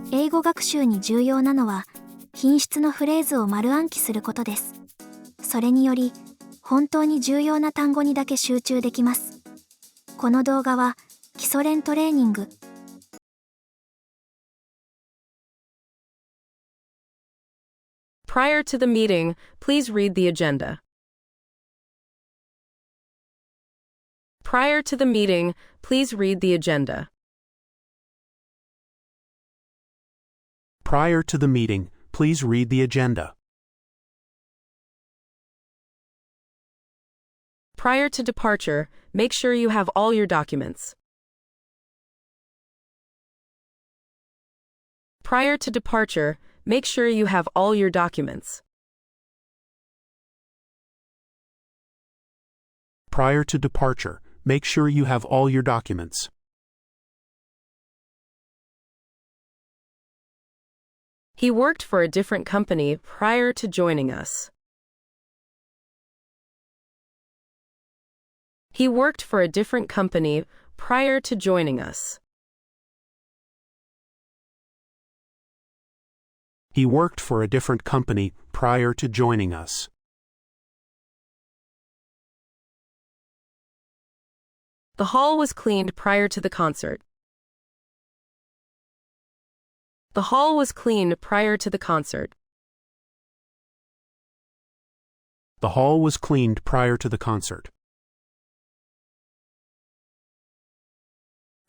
英語学習に重要なのは、品質のフレーズを丸暗記することです。それにより、本当に重要な単語にだけ集中できます。この動画は、基礎練トレーニング。Prior to the meeting, please read the agenda. Prior to the meeting, please read the agenda. Prior to the meeting, please read the agenda. Prior to departure, make sure you have all your documents. Prior to departure, make sure you have all your documents. Prior to departure, make sure you have all your documents. He worked for a different company prior to joining us. He worked for a different company prior to joining us. He worked for a different company prior to joining us. The hall was cleaned prior to the concert. The hall was cleaned prior to the concert. The hall was cleaned prior to the concert.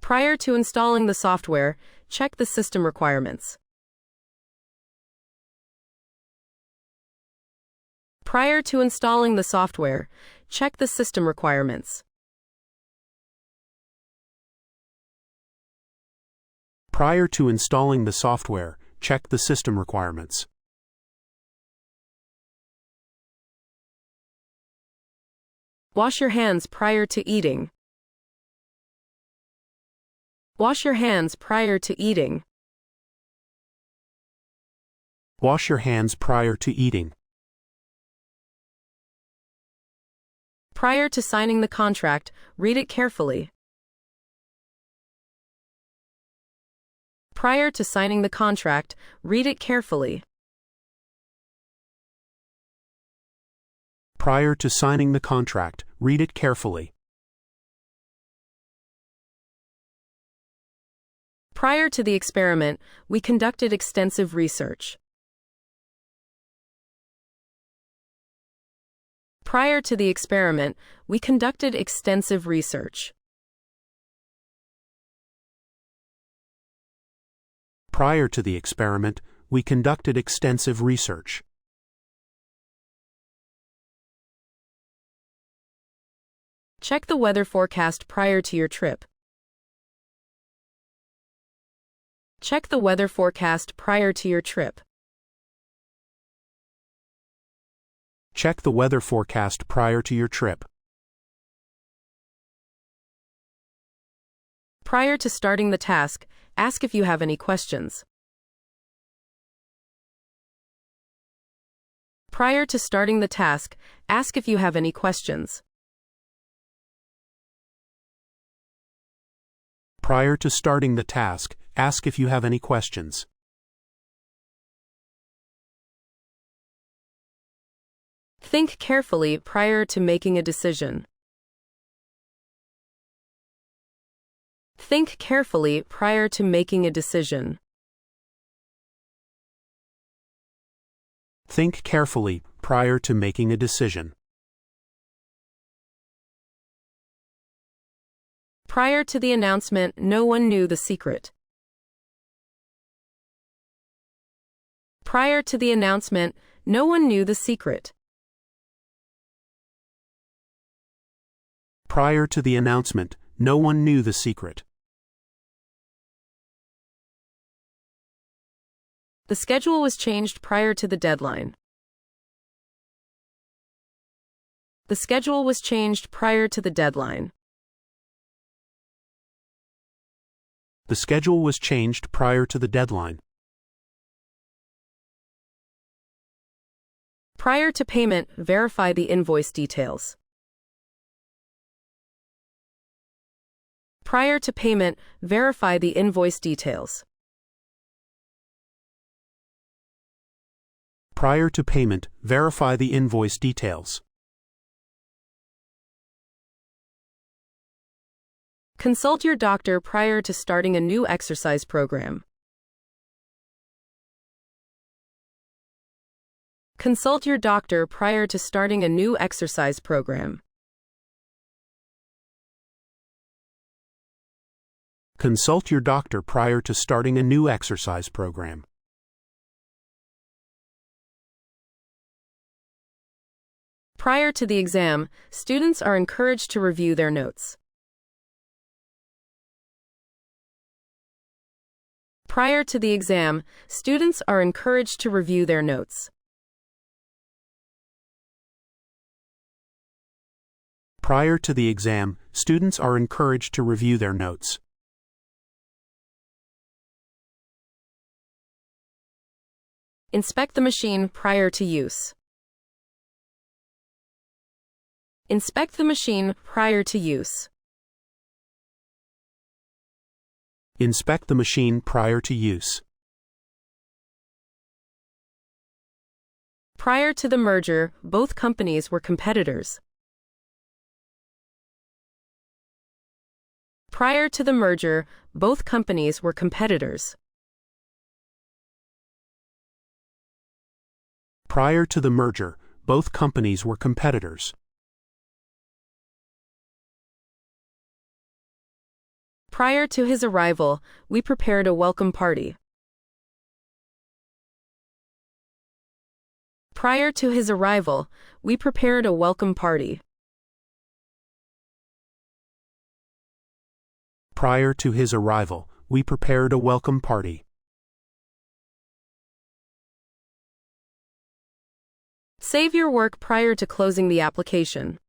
Prior to installing the software, check the system requirements. Prior to installing the software, check the system requirements. Prior to installing the software, check the system requirements. Wash your hands prior to eating. Wash your hands prior to eating. Wash your hands prior to eating. Prior to signing the contract, read it carefully. Prior to signing the contract, read it carefully. Prior to signing the contract, read it carefully. Prior to the experiment, we conducted extensive research. Prior to the experiment, we conducted extensive research. Prior to the experiment, we conducted extensive research. Check the weather forecast prior to your trip. Check the weather forecast prior to your trip. Check the weather forecast prior to your trip. Prior to starting the task, ask if you have any questions. Prior to starting the task, ask if you have any questions. Prior to starting the task, ask if you have any questions. Think carefully prior to making a decision. Think carefully prior to making a decision. Think carefully prior to making a decision. Prior to the announcement, no one knew the secret. Prior to the announcement, no one knew the secret. Prior to the announcement, no one knew the secret. The schedule was changed prior to the deadline. The schedule was changed prior to the deadline. The schedule was changed prior to the deadline. Prior to payment, verify the invoice details. Prior to payment, verify the invoice details. Prior to payment, verify the invoice details. Consult your doctor prior to starting a new exercise program. Consult your doctor prior to starting a new exercise program. Consult your doctor prior to starting a new exercise program. Prior to the exam, students are encouraged to review their notes. Prior to the exam, students are encouraged to review their notes. Prior to the exam, students are encouraged to review their notes. Inspect the machine prior to use. Inspect the machine prior to use. Inspect the machine prior to use. Prior to the merger, both companies were competitors. Prior to the merger, both companies were competitors. Prior to the merger, both companies were competitors. Prior to his arrival, we prepared a welcome party. Prior to his arrival, we prepared a welcome party. Prior to his arrival, we prepared a welcome party. Save your work prior to closing the application.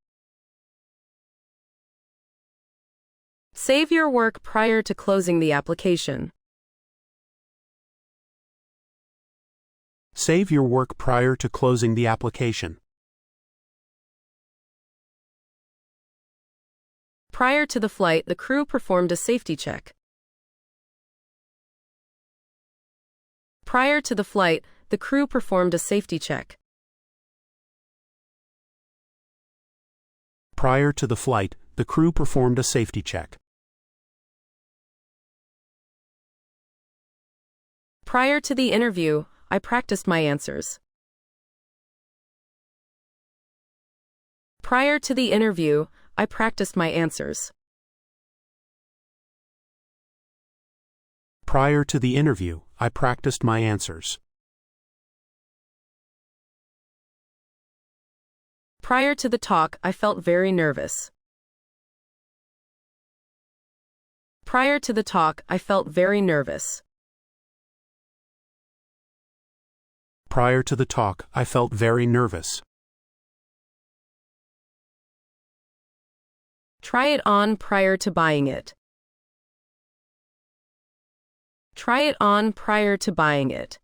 Save your work prior to closing the application. Save your work prior to closing the application. Prior to the flight, the crew performed a safety check. Prior to the flight, the crew performed a safety check. Prior to the flight, the crew performed a safety check. Prior to the interview, I practiced my answers. Prior to the interview, I practiced my answers. Prior to the interview, I practiced my answers. Prior to the talk, I felt very nervous. Prior to the talk, I felt very nervous. Prior to the talk, I felt very nervous. Try it on prior to buying it. Try it on prior to buying it.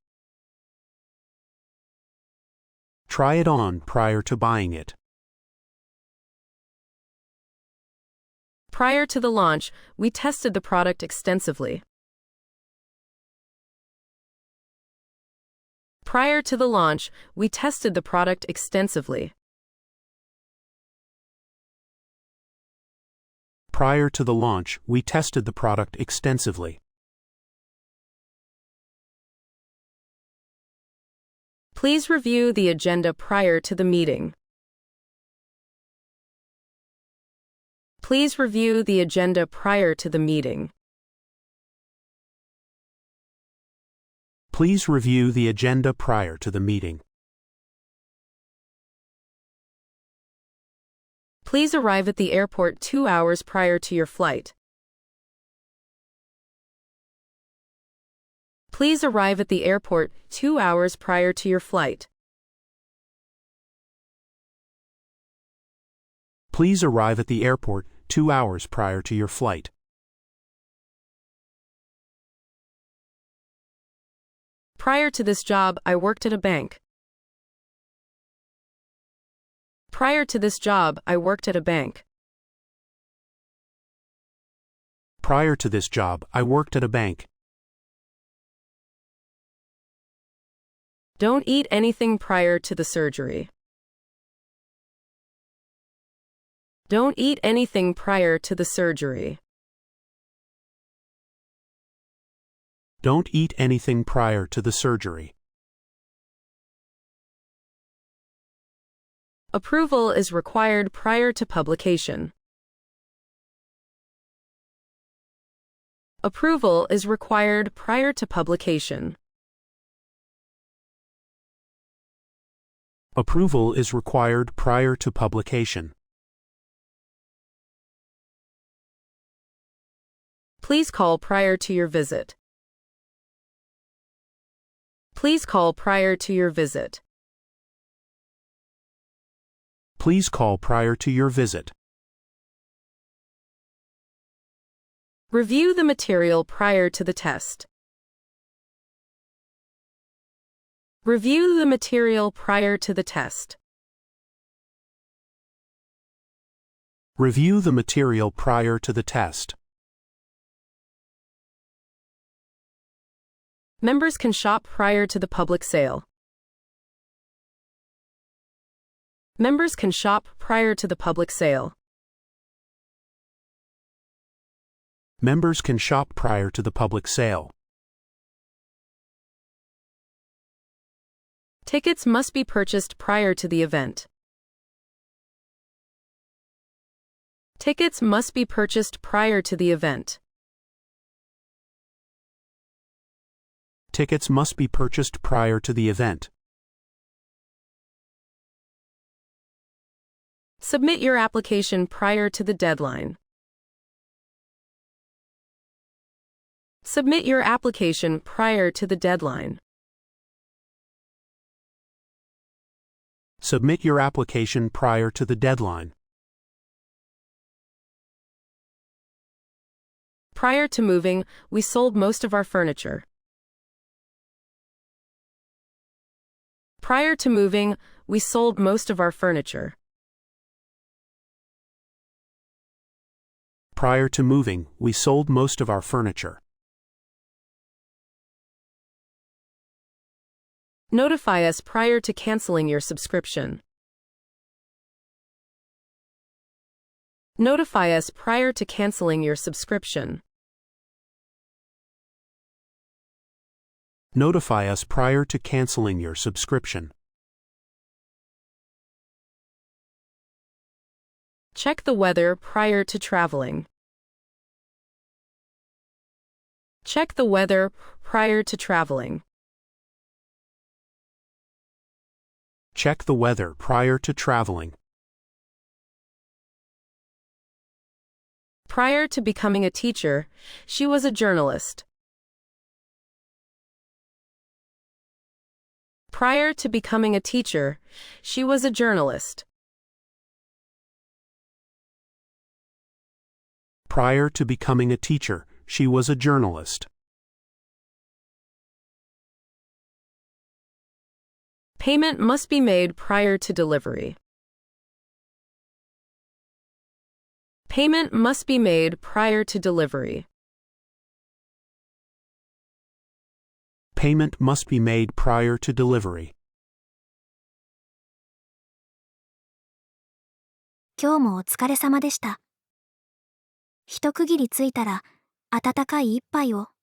Try it on prior to buying it. Prior to the launch, we tested the product extensively. Prior to the launch, we tested the product extensively. Prior to the launch, we tested the product extensively. Please review the agenda prior to the meeting. Please review the agenda prior to the meeting. Please review the agenda prior to the meeting. Please arrive at the airport 2 hours prior to your flight. Please arrive at the airport 2 hours prior to your flight. Please arrive at the airport 2 hours prior to your flight. Prior to this job, I worked at a bank. Prior to this job, I worked at a bank. Prior to this job, I worked at a bank. Don't eat anything prior to the surgery. Don't eat anything prior to the surgery. Don't eat anything prior to the surgery. Approval is required prior to publication. Approval is required prior to publication. Approval is required prior to publication. Please call prior to your visit. Please call prior to your visit. Please call prior to your visit. Review the material prior to the test. Review the material prior to the test. Review the material prior to the test. Members can shop prior to the public sale. Members can shop prior to the public sale. Members can shop prior to the public sale. Tickets must be purchased prior to the event. Tickets must be purchased prior to the event. Tickets must be purchased prior to the event. Submit your application prior to the deadline. Submit your application prior to the deadline. Submit your application prior to the deadline. Prior to moving, we sold most of our furniture. Prior to moving, we sold most of our furniture. Prior to moving, we sold most of our furniture. Notify us prior to canceling your subscription. Notify us prior to canceling your subscription. Notify us prior to canceling your subscription. Check the weather prior to traveling. Check the weather prior to traveling. Check the weather prior to traveling. Prior to becoming a teacher, she was a journalist. Prior to becoming a teacher, she was a journalist. Prior to becoming a teacher, she was a journalist. Payment must be made prior to delivery. Payment must be made prior to delivery. Payment must be made prior to delivery. 今日もお疲れ様でした。一区切りついたら、温かい一杯を。